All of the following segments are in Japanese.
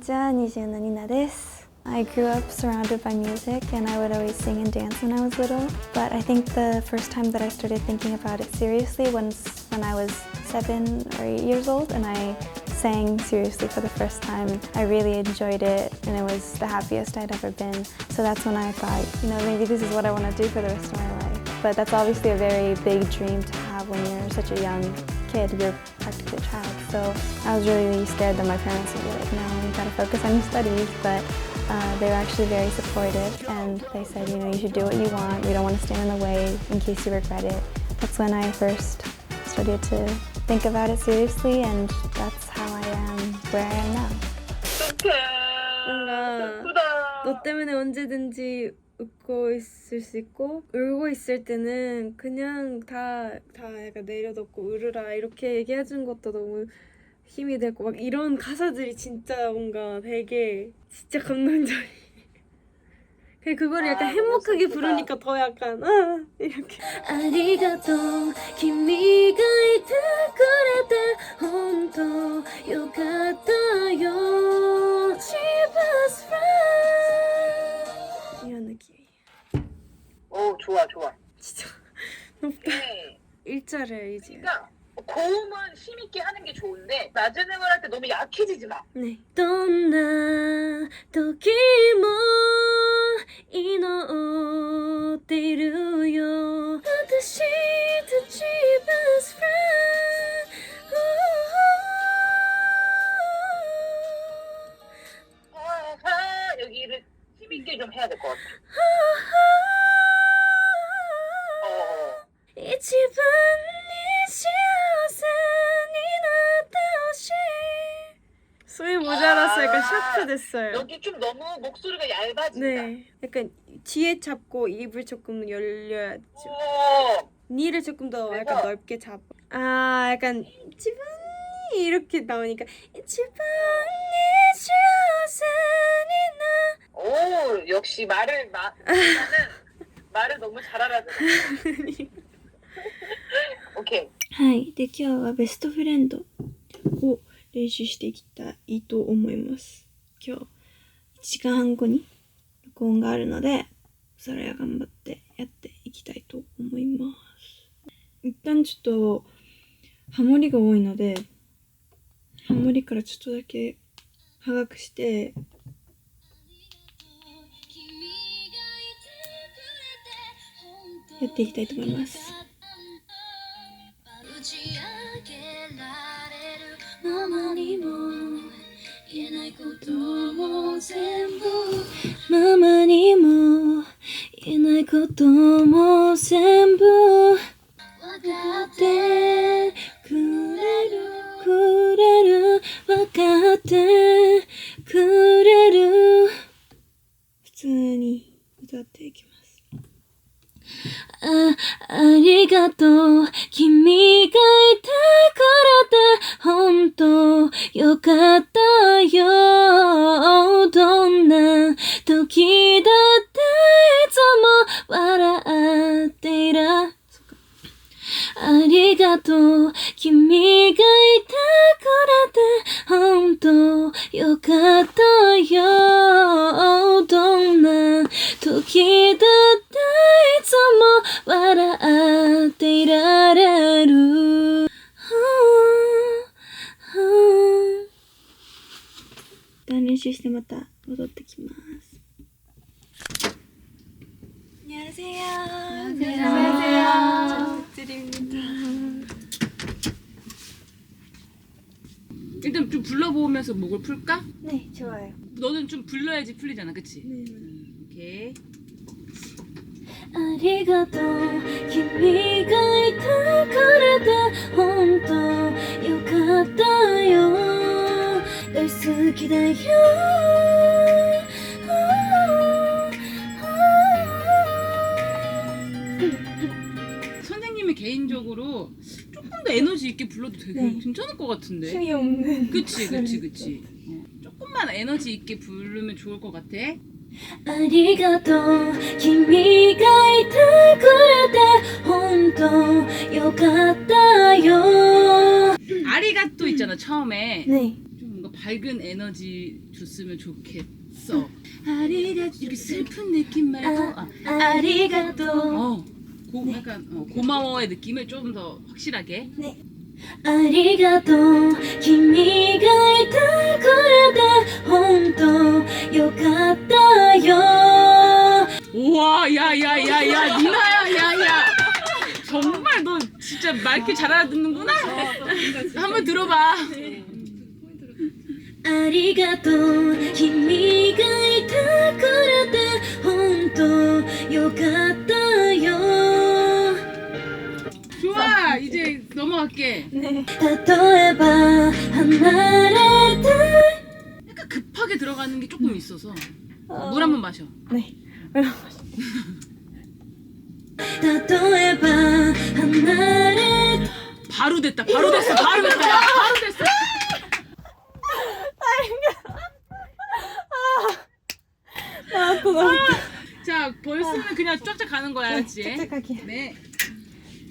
ちは、27ニナです。I grew up surrounded by music and I would always sing and dance when I was little. But I think the first time that I started thinking about it seriously was when I was 7 or 8 years old and I sang seriously for the first time. I really enjoyed it and it was the happiest I'd ever been. So that's when I thought, maybe this is what I want to do for the rest of my life. But that's obviously a very big dream to have when you're such a young kid. You're practically a child. So I was really scared that my parents would be like, no, you gotta focus on your studies. But they were actually very supportive and they said, you should do what you want. We don't want to stand in the way in case you regret it. That's when I first started to think about it seriously and that's how I am where I am now. 뭔가 너 때문에 언제든지 웃고 있을 수 있고 울고 있을 때는 그냥 다 약간 내려놓고 울으라 이렇게 얘기해준 것도 너무 힘이 되고 막 이런 가사들이 진짜 뭔가 되게 진짜 감동적이. 그거를 약간 행복하게 부르니까 더 약간 이렇게. 아리가또 키미가 이때 그랬대 혼또 요가타요 Chiba's friend 이런 느낌이에요. 오 좋아. 진짜 높다. 네. 일자를 이제. 그러니까 고음은 힘있게 하는 게 좋은데 낮은 음을 할 때 너무 약해지지 마. 네. どんな時も祈っているよ私たち best friend 여기를 힘있게 좀 해야 될 것 같아. 一番に幸せになってほしい소위 모자라서 약간 샤프 됐어요. 여기 좀 너무 목소리가 얇아진다. 네, 약간 뒤에 잡고 입을 조금 열려야죠. 오. 니를 조금 더 그래서- 약간 넓게 잡아. 아, 약간 이치반이 이렇게 나오니까 이치반이 시아세니나. 오 역시 말을 너무 잘 알아들어. 오케이. はい。で、今日はベストフレンドを練習していきたいと思います。今日、1時間半後に録音があるので、それは頑張ってやっていきたいと思います。一旦ちょっと、ハモリが多いので、ハモリからちょっとだけ長くして、やっていきたいと思います。ママにも言えないことも全部ママにも言えないことも全部分かってくれる分かってくれる普通に歌っていきます。ありがとう君がいてくれて本当よかったよどんな時だっていつも笑っていらありがとう君がいてくれて本当よかったよどんな時だっていつも笑っていられる一旦練習してまた戻ってきます。안녕하세요. 잘 부탁드립니다. 일단 좀 불러보면서 목을 풀까? 네, 좋아요. 너는 좀 불러야지 풀리잖아, 그치? 네. 오케이. ありがとう君がいてくれて本当よかったよ大好きだよ 선생님이 개인적으로 조금 더 에너지 있게 불러도 되게 네. 괜찮을 것 같은데? 힘이 없는. 그치. 조금만 에너지 있게 부르면 좋을 것 같아. ありがとう君がいてくれて本当よかったよ 아리가또 있잖아 처음에 네. 좀 뭔가 밝은 에너지 줬으면 좋겠어. 아리가 이렇게 슬픈 느낌 말고 아리가또 약간 고마워의 느낌을 좀 더 확실하게. ありがとう君がいたからで本当よかったよ 우와 야야야야 니나야 야야 정말 너 진짜 말 잘 알아듣는구나. 한번 들어봐. ありがとう君がいたからで本当よかったよ 좋아 이제 넘어갈게. 例えば離れた 약간 급하게 들어가는 게 조금 있어서 물 한 번 마셔. 네. 例えば離れ 바로 됐다. 바로 됐어. 바로 됐다. 바로 됐어. 자 벌스는 그냥 쫙쫙 가는 거야, 알았지? 짝짝하게. 네.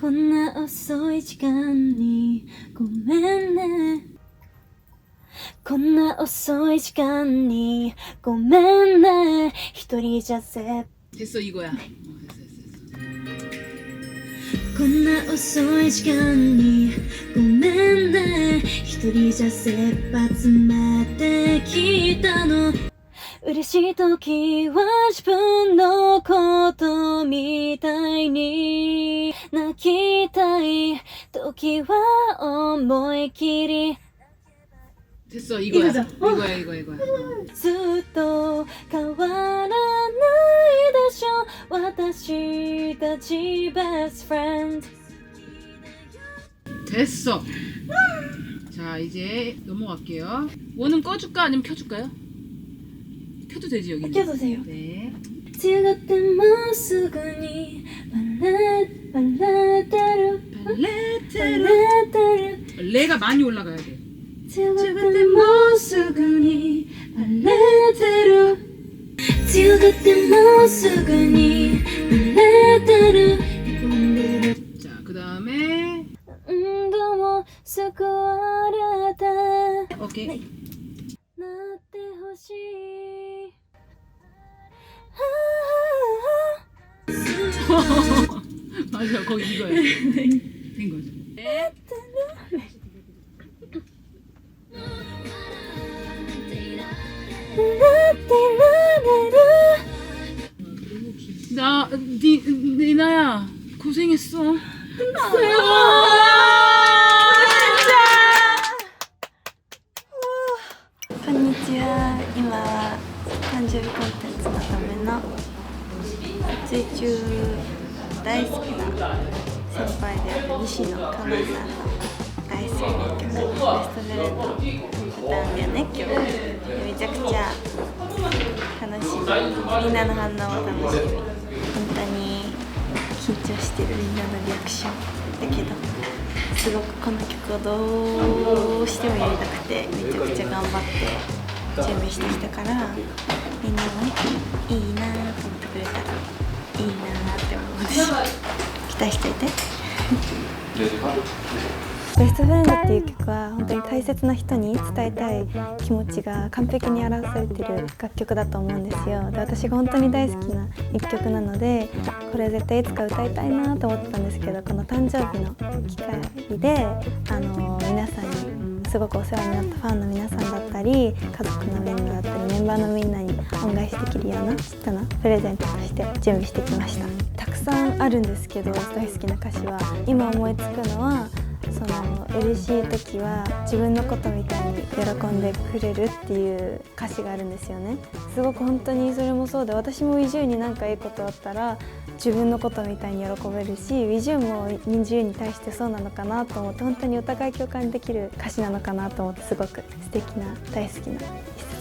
こんな遅い時間にごめんねこんな遅い時間にごめんね一人じゃせ 됐어 이거야. 됐어. こんな遅い時間にごめんね一人じゃ切羽詰めてきたの嬉しい時は自分のことみたいに泣きたい時は思い切り 됐어 이거야. 이거야. ずっと変わらないでしょ私たち best friend 됐어. 자 이제 넘어갈게요. 원은 꺼줄까 아니면 켜줄까요? 켜도 되지 여기는. 켜도 돼요. 네. 強がってもうすぐにバレてる 발레테로. てる 레가 많이 올라가야 돼. 強がってもうすぐにバレてる強がってもうすぐにバレてるへこんでる 자 그다음에 どうも救われて 오케이. なってほしい 맞아 거기 이거야. 된 거죠. 네. なってられる 니나야 고생했어. 진짜. こんにちは。今は誕生日コンテンツのための撮影中、大好きな先輩である西野カナさんの大好きな曲「ベストフレンド」歌うんだよね今日。めちゃくちゃ楽しみ。みんなの反応も楽しみ。本当に緊張してるみんなのリアクションだけどすごくこの曲をどうしてもやりたくてめちゃくちゃ頑張って準備してきたからみんなもねいいなと思ってくれたらいいなって思うので期待していて。ベストフレンドっていう曲は本当に大切な人に伝えたい気持ちが完璧に表されてる楽曲だと思うんですよ。で私が本当に大好きな一曲なのでこれ絶対いつか歌いたいなと思ってたんですけどこの誕生日の機会で皆さんにすごくお世話になったファンの皆さんだったり家族のみんなだったりメンバーのみんなに恩返しできるようなちっちゃなプレゼントとして準備してきました。たくさんあるんですけど大好きな歌詞は今思いつくのはその嬉しい時は自分のことみたいに喜んでくれるっていう歌詞があるんですよね。すごく本当にそれもそうで私もWiZiに何かいいことあったら自分のことみたいに喜べるしWiZiもWiZiに対してそうなのかなと思って本当にお互い共感できる歌詞なのかなと思ってすごく素敵な大好きな一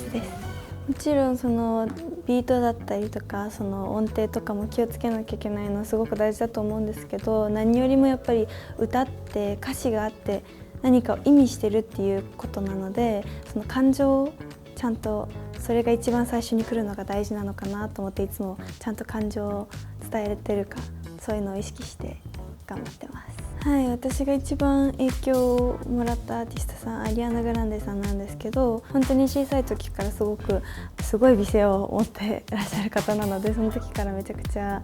節です。もちろんそのビートだったりとかその音程とかも気をつけなきゃいけないのはすごく大事だと思うんですけど何よりもやっぱり歌って歌詞があって何かを意味してるっていうことなのでその感情をちゃんとそれが一番最初に来るのが大事なのかなと思っていつもちゃんと感情を伝えれてるかそういうのを意識して頑張ってます。はい、私が一番影響をもらったアーティストさんアリアナ・グランデさんなんですけど、本当に小さい時からすごい美声を持っていらっしゃる方なので、その時からめちゃくちゃ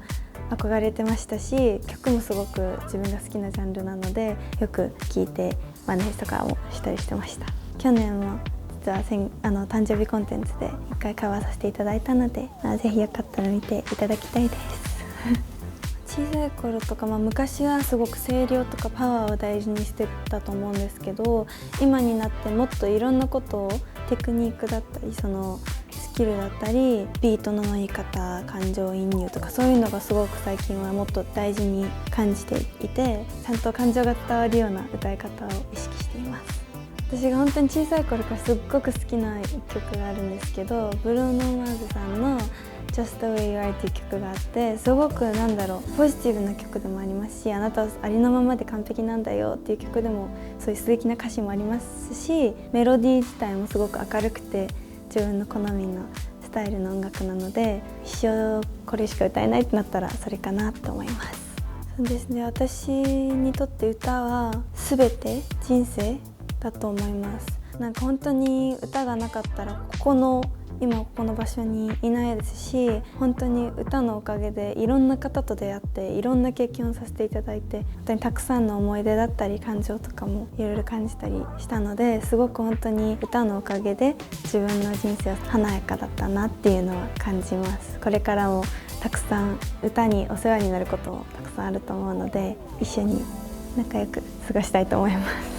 憧れてましたし、曲もすごく自分が好きなジャンルなのでよく聴いて真似とかもしたりしてました。去年も実は誕生日コンテンツで1回カバーさせていただいたので、ぜひよかったら見ていただきたいです小さい頃とか、昔はすごく声量とかパワーを大事にしてたと思うんですけど、今になってもっといろんなことをテクニックだったりスキルだったりビートの乗り方、感情移入とかそういうのがすごく最近はもっと大事に感じていて、ちゃんと感情が伝わるような歌い方を意識しています。私が本当に小さい頃からすっごく好きな一曲があるんですけど、ブルーノ・マーズさんのJust the Way You Are っていう曲があって、すごくポジティブな曲でもありますし、あなたはありのままで完璧なんだよっていう曲でもそういう素敵な歌詞もありますし、メロディー自体もすごく明るくて自分の好みのスタイルの音楽なので、一生これしか歌えないってなったらそれかなと思います。そうですね、私にとって歌は全て人生だと思います。本当に歌がなかったら今ここの場所にいないですし、本当に歌のおかげでいろんな方と出会っていろんな経験をさせていただいて、本当にたくさんの思い出だったり感情とかもいろいろ感じたりしたので、すごく本当に歌のおかげで自分の人生は華やかだったなっていうのは感じます。これからもたくさん歌にお世話になることもたくさんあると思うので、一緒に仲良く過ごしたいと思います。